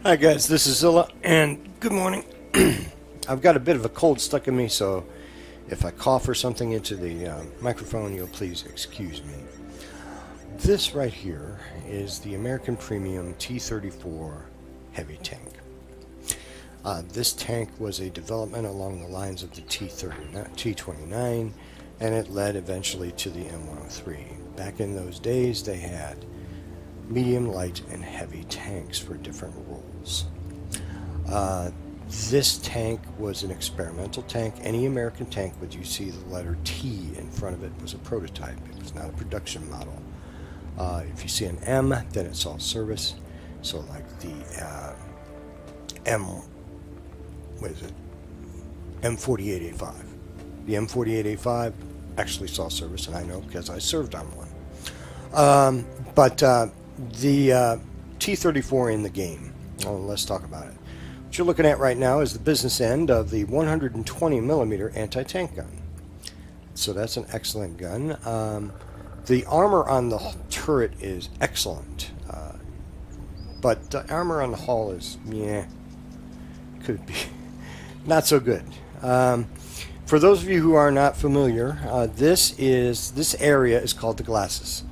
Hi guys, this is Zilla, and good morning. I've got a bit of a cold stuck in me, so if I cough or something into the microphone, you'll please excuse me. This right here is the American Premium T34 heavy tank. This tank was a development along the lines of the T29, and it led eventually to the M103. Back in those days, they had medium, light, and heavy tanks for different roles. This tank was an experimental tank. Any American tank would you see the letter T in front of it was a prototype. It was not a production model. If you see an M, then it's all service. So like the M48A5. The M48A5 actually saw service, and I know because I served on one. The T34 in the game. Well, let's talk about it. What you're looking at right now is the business end of the 120mm anti-tank gun. So that's an excellent gun. The armor on the turret is excellent, but the armor on the hull is, could be not so good. For those of you who are not familiar, this area is called the glasses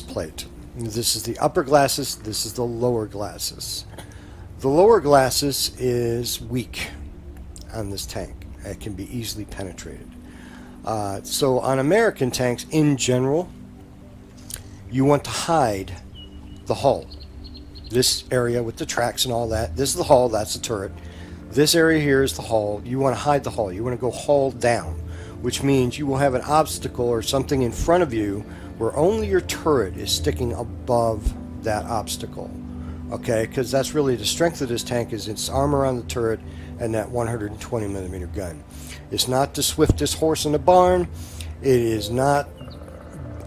plate. This is the upper glasses, this is the lower glasses. The lower glasses is weak on this tank. It can be easily penetrated. So on American tanks in general, you want to hide the hull. This area with the tracks and all that, this is the hull, that's the turret. This area here is the hull. You want to hide the hull. You want to go hull down, which means you will have an obstacle or something in front of you where only your turret is sticking above that obstacle. Okay, because that's really the strength of this tank, is its armor on the turret and that 120mm gun. It's not the swiftest horse in the barn. It is not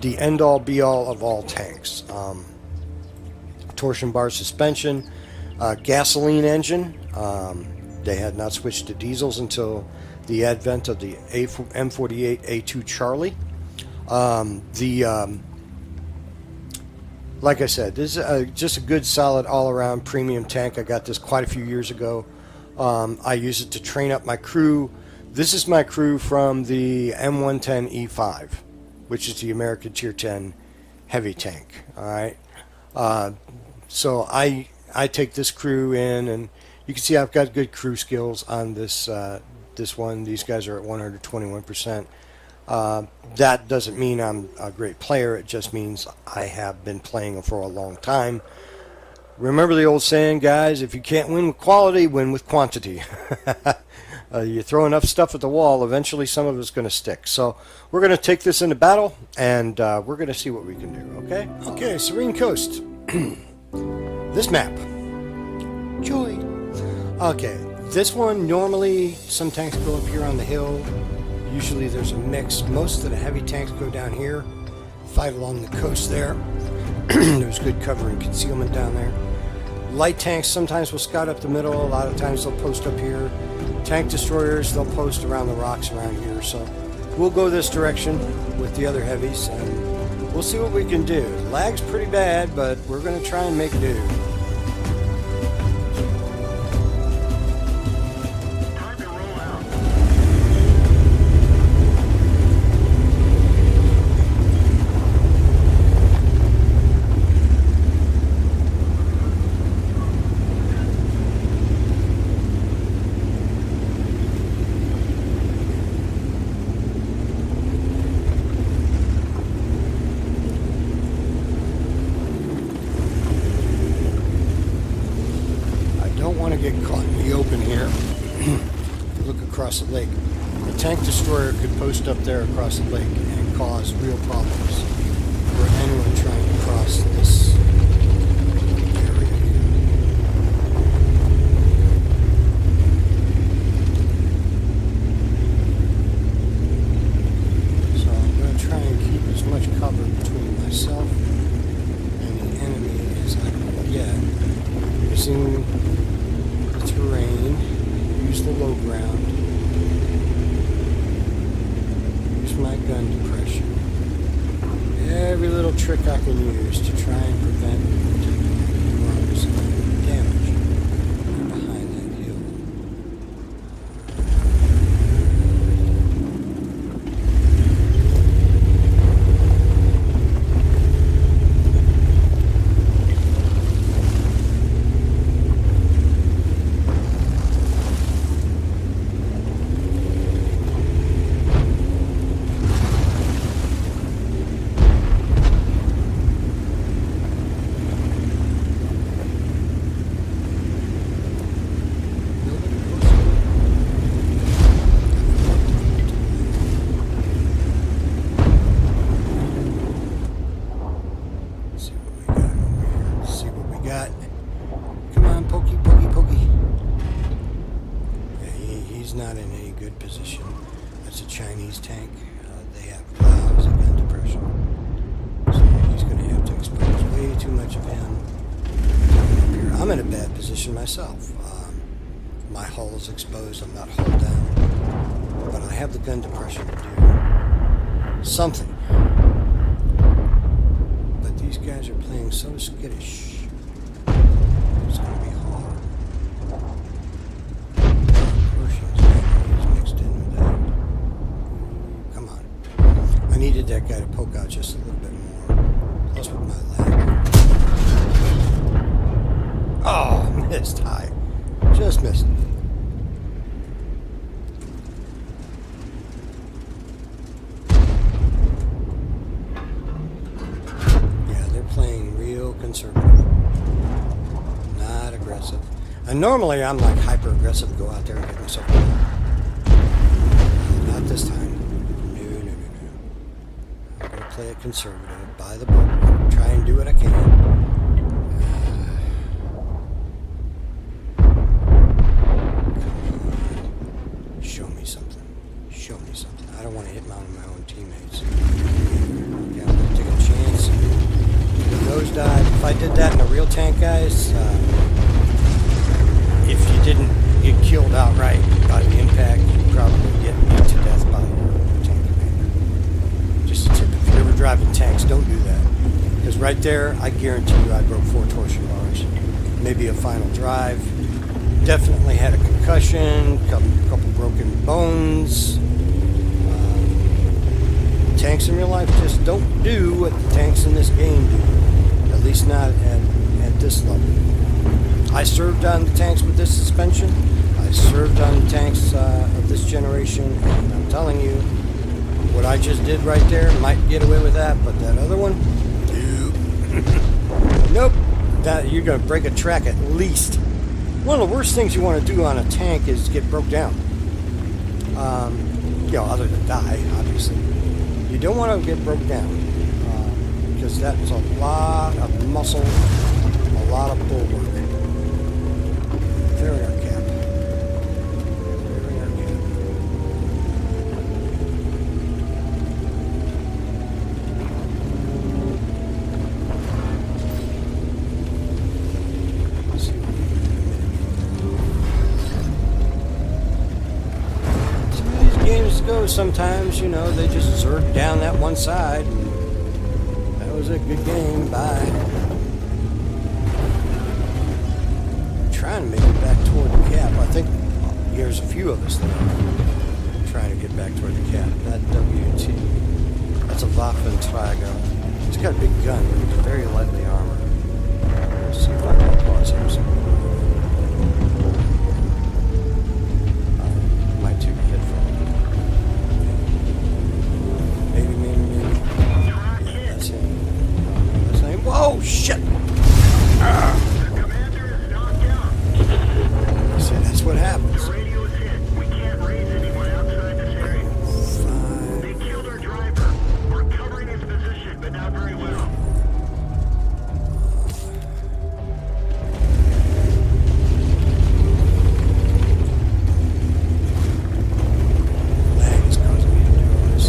the end-all be-all of all tanks. Torsion bar suspension, gasoline engine. They had not switched to diesels until the advent of the M48A2 Charlie. Like I said, this is just a good, solid, all-around premium tank. I got this quite a few years ago. I use it to train up my crew. This is my crew from the M110E5, which is the American Tier 10 heavy tank. All right. So I take this crew in, and you can see I've got good crew skills on this this one. These guys are at 121%. That doesn't mean I'm a great player. It just means I have been playing for a long time. Remember the old saying, guys, if you can't win with quality, win with quantity. You throw enough stuff at the wall, eventually some of it's going to stick. So we're going to take this into battle, and we're going to see what we can do, okay? Okay, Serene Coast. This map. Joy. Okay, this one, normally some tanks go up here on the hill. Usually there's a mix. Most of the heavy tanks go down here, fight along the coast there. There's good cover and concealment down there. Light tanks sometimes will scout up the middle. A lot of times they'll post up here. Tank destroyers, they'll post around the rocks around here. So we'll go this direction with the other heavies, and we'll see what we can do. Lag's pretty bad, but we're going to try and make do. Get caught in the open here. Look across the lake. A tank destroyer could post up there across the lake and cause real problems for anyone trying to cross this area here. So I'm going to try and keep as much cover between myself and the enemy as I can get. Using terrain, use the low ground, use my gun depression. Every little trick I can use to try and prevent damage. in a bad position myself. My hull is exposed. I'm not hull down. But I have the gun depression to do something. But these guys are playing so skittish. It's going to be hard. Pershing's mixed in with that. Come on. I needed that guy to poke out just a little bit more. Plus with my lag. Oh, missed high. Just missed. Yeah, they're playing real conservative. Not aggressive. And normally I'm like hyper aggressive to go out there and get myself killed. Not this time. No. I'm going to play it conservative, by the book. Try and do what I can. I don't want to hit my own teammates. Okay, I'm going to take a chance. Those died. If I did that in a real tank, guys, if you didn't get killed outright by the impact, you'd probably get beat to death by your tank commander. Just a tip. If you're ever driving tanks, don't do that. Because right there, I guarantee you I broke 4 torsion bars. Maybe a final drive. Definitely had a concussion, couple broken bones. Tanks in real life just don't do what the tanks in this game do. At least not at this level. I served on the tanks with this suspension. I served on the tanks of this generation. And I'm telling you, what I just did right there might get away with that, but that other one, nope. That, you're going to break a track at least. One of the worst things you want to do on a tank is get broke down. You know, other than die, obviously. You don't want to get broke down because that's a lot of muscle, a lot of bull work. There we are, Cap. There we are, Cap. Let's see what we can do. Some of these games go sometimes, you know, they just zerk down that one side. And that was a good game. Bye. I'm trying to make it back toward the cap. I think there's a few of us that are trying to get back toward the cap. That WT. That's a Waffenträger. He's got a big gun, but he's very lightly armored. Let's see if I can pause him some more. Might take a hit from him. Maybe. Yeah, that's him. That's him. Whoa, shit! Commander is knocked out. See, that's what happens. The radio is hit. We can't raise anyone outside this area. They killed our driver. We're covering his position, but not very well. Lag is causing me to do all this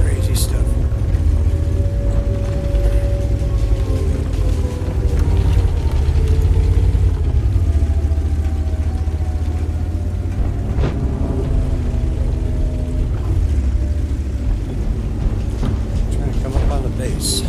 crazy stuff. Trying to come up on the base.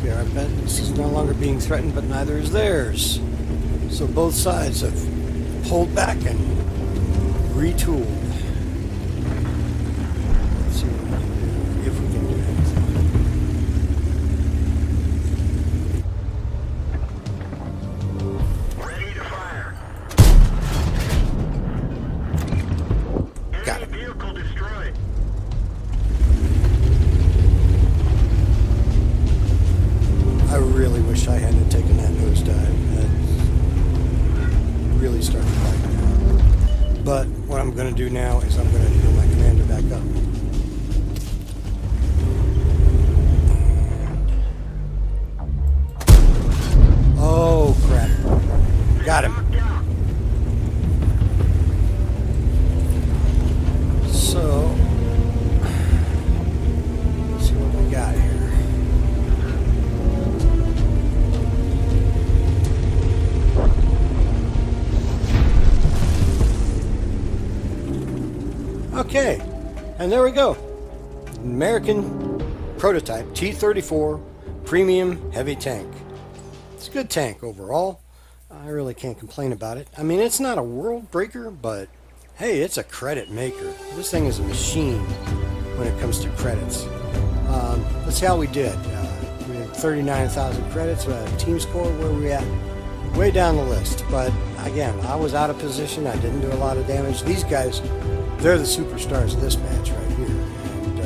Here, I bet this is no longer being threatened, but neither is theirs. So both sides have pulled back and retooled. Let's see what we can do, if we can do anything. Ready to fire. Got it. Enemy vehicle destroyed. I really wish I hadn't taken that nosedive. That really started to bite me. But what I'm I'm going to do now is I'm going to heal my commander back up. Oh, crap. Got him. So, let's see what we got here. Okay, and there we go. American prototype T34 premium heavy tank. It's a good tank overall. I really can't complain about it. I mean, it's not a world breaker, but hey, it's a credit maker. This thing is a machine when it comes to credits. Let's see how we did. We had 39,000 credits. Team score, where were we at? Way down the list. But again, I was out of position. I didn't do a lot of damage. These guys, they're the superstars of this match right here. And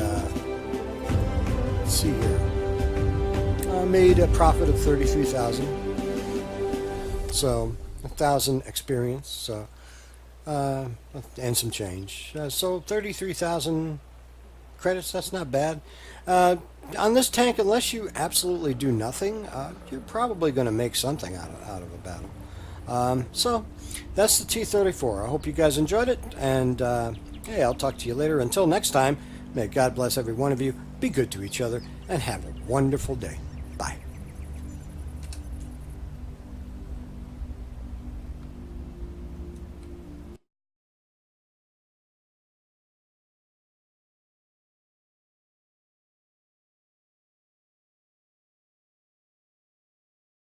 let's see here. I made a profit of 33,000. So 1,000 experience. So and some change. So 33,000 credits. That's not bad. On this tank, unless you absolutely do nothing, you're probably going to make something out of a battle. So that's the T34. I hope you guys enjoyed it, and hey, I'll talk to you later. Until next time, may God bless every one of you, be good to each other, and have a wonderful day.